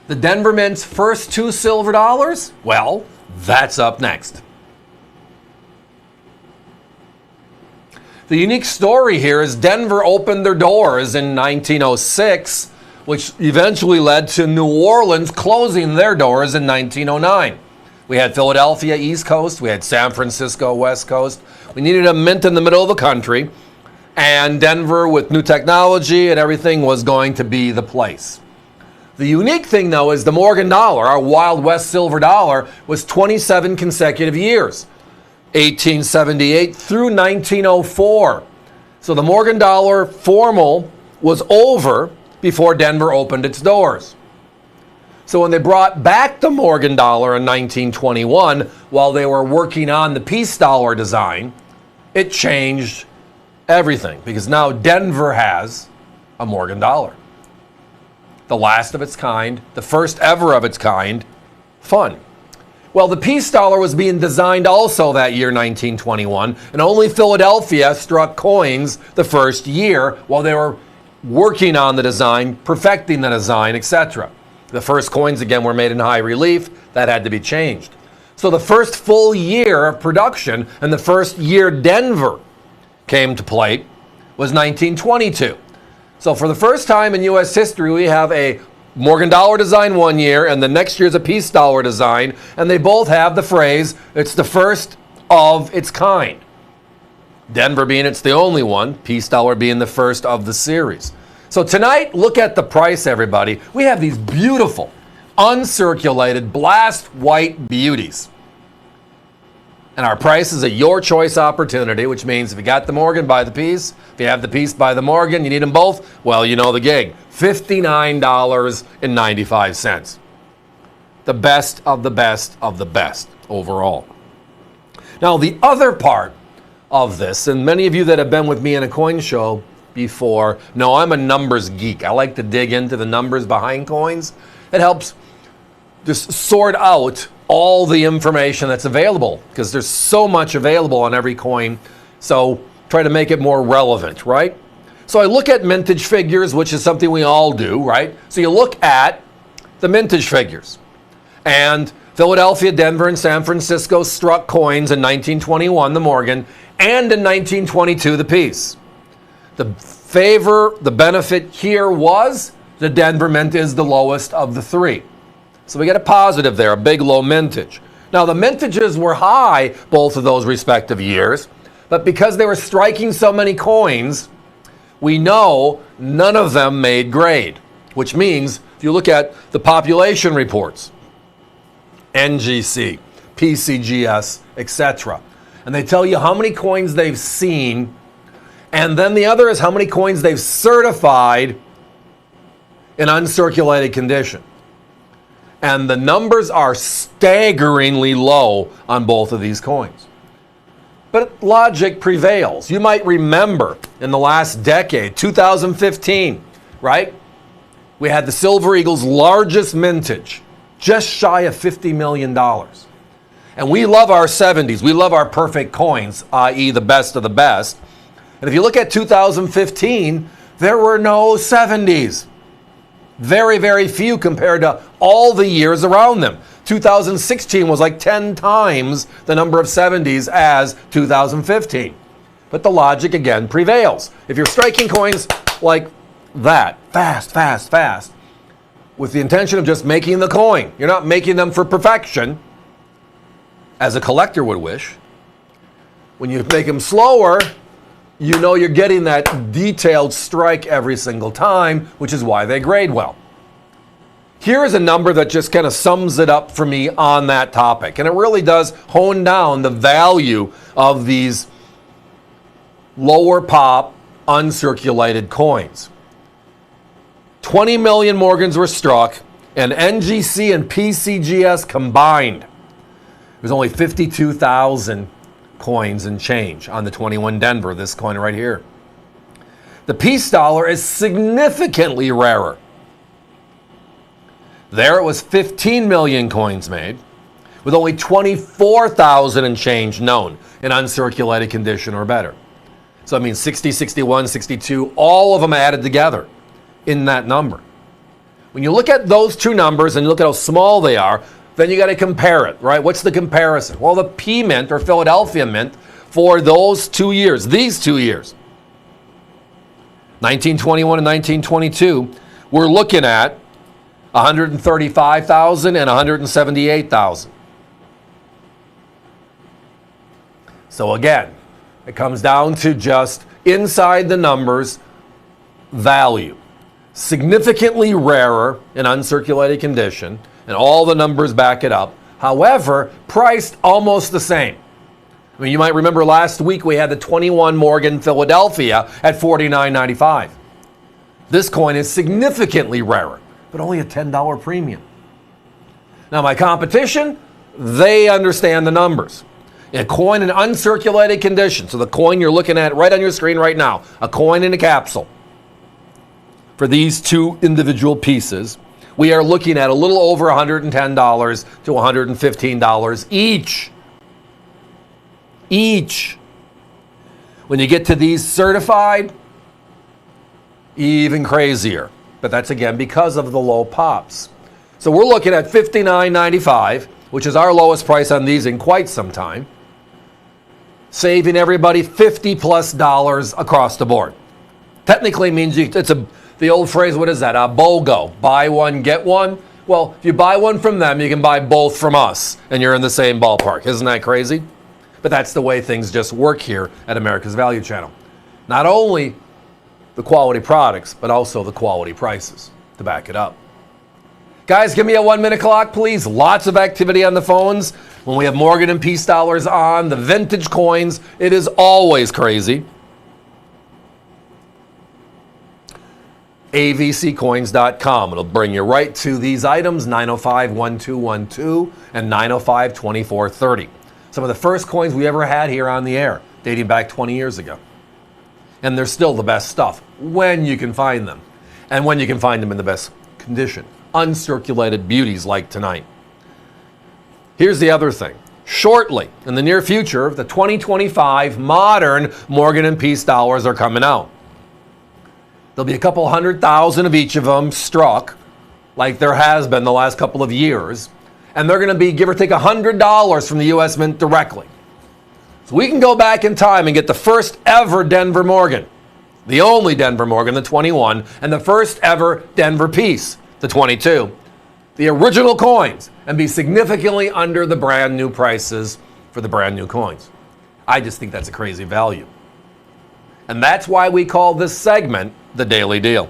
The Denver Mint's first 2 silver dollars? Well, that's up next. The unique story here is Denver opened their doors in 1906, which eventually led to New Orleans closing their doors in 1909. We had Philadelphia, East Coast. We had San Francisco, West Coast. We needed a mint in the middle of the country. And Denver, with new technology and everything, was going to be the place. The unique thing, though, is the Morgan dollar, our Wild West silver dollar, was 27 consecutive years, 1878 through 1904. So the Morgan dollar formal was over before Denver opened its doors. So when they brought back the Morgan dollar in 1921, while they were working on the peace dollar design, it changed everything, because now Denver has a Morgan dollar. The last of its kind, the first ever of its kind, fun. Well, the peace dollar was being designed also that year, 1921, and only Philadelphia struck coins the first year while they were working on the design, perfecting the design, etc. The first coins, again, were made in high relief. That had to be changed. So the first full year of production and the first year Denver came to plate was 1922. So for the first time in U.S. history, we have a Morgan dollar design one year, and the next year's a peace dollar design, and they both have the phrase, it's the first of its kind. Denver being it's the only one, peace dollar being the first of the series. So tonight, look at the price, everybody. We have these beautiful, uncirculated, blast white beauties. And our price is a your choice opportunity, which means if you got the Morgan, buy the piece. If you have the piece, buy the Morgan. You need them both? Well, you know the gig. $59.95. The best of the best of the best overall. Now, the other part of this, and many of you that have been with me in a coin show before know I'm a numbers geek. I like to dig into the numbers behind coins. It helps just sort out all the information that's available, because there's so much available on every coin. So try to make it more relevant, right? So I look at mintage figures, which is something we all do, right? So you look at the mintage figures. And Philadelphia, Denver, and San Francisco struck coins in 1921, the Morgan, and in 1922, the piece. The benefit here was the Denver mint is the lowest of the three. So we get a positive there, a big low mintage. Now the mintages were high both of those respective years, but because they were striking so many coins, we know none of them made grade, which means if you look at the population reports, NGC, PCGS, etc., and they tell you how many coins they've seen, and then the other is how many coins they've certified in uncirculated condition. And the numbers are staggeringly low on both of these coins. But logic prevails. You might remember in the last decade, 2015, right? We had the Silver Eagle's largest mintage, just shy of $50 million. And we love our 70s. We love our perfect coins, i.e. the best of the best. And if you look at 2015, there were no 70s. Very, very few compared to all the years around them. 2016 was like 10 times the number of 70s as 2015. But the logic, again, prevails. If you're striking coins like that, fast, fast, fast, with the intention of just making the coin, you're not making them for perfection, as a collector would wish. When you make them slower, you know you're getting that detailed strike every single time, which is why they grade well. Here is a number that just kind of sums it up for me on that topic. And it really does hone down the value of these lower pop uncirculated coins. 20 million Morgans were struck, and NGC and PCGS combined. There's only 52,000 coins and change on the 21 Denver, this coin right here. The peace dollar is significantly rarer. There it was 15 million coins made, with only 24,000 and change known in uncirculated condition or better. So I mean 60, 61, 62, all of them added together in that number. When you look at those two numbers and you look at how small they are, then you got to compare it, right? What's the comparison? Well, the P Mint or Philadelphia Mint for those 2 years, these 2 years, 1921 and 1922, we're looking at 135,000 and 178,000. So again, it comes down to just inside the numbers value. Significantly rarer in uncirculated condition, and all the numbers back it up. However, priced almost the same. I mean, you might remember last week we had the 21 Morgan Philadelphia at $49.95. This coin is significantly rarer, but only a $10 premium. Now, my competition, they understand the numbers. A coin in uncirculated condition, so the coin you're looking at right on your screen right now, a coin in a capsule. For these two individual pieces, we are looking at a little over $110 to $115 each. Each. When you get to these certified, even crazier. But that's again because of the low pops. So we're looking at $59.95, which is our lowest price on these in quite some time, saving everybody $50+ across the board. Technically means the old phrase, what is that? A BOGO, buy one, get one. Well, if you buy one from them, you can buy both from us, and you're in the same ballpark. Isn't that crazy? But that's the way things just work here at America's Value Channel. Not only the quality products, but also the quality prices to back it up. Guys, give me a 1 minute clock, please. Lots of activity on the phones. When we have Morgan and Peace dollars on, the vintage coins, it is always crazy. avccoins.com. It'll bring you right to these items, 905-1212 and 905-2430. Some of the first coins we ever had here on the air, dating back 20 years ago. And they're still the best stuff when you can find them. And when you can find them in the best condition. Uncirculated beauties like tonight. Here's the other thing. Shortly, in the near future, the 2025 modern Morgan and Peace dollars are coming out. There'll be a couple 100,000 of each of them struck, like there has been the last couple of years. And they're going to be, give or take, $100 from the U.S. Mint directly. So we can go back in time and get the first ever Denver Morgan, the only Denver Morgan, the 21, and the first ever Denver Peace, the 22, the original coins, and be significantly under the brand new prices for the brand new coins. I just think that's a crazy value. And that's why we call this segment the Daily Deal.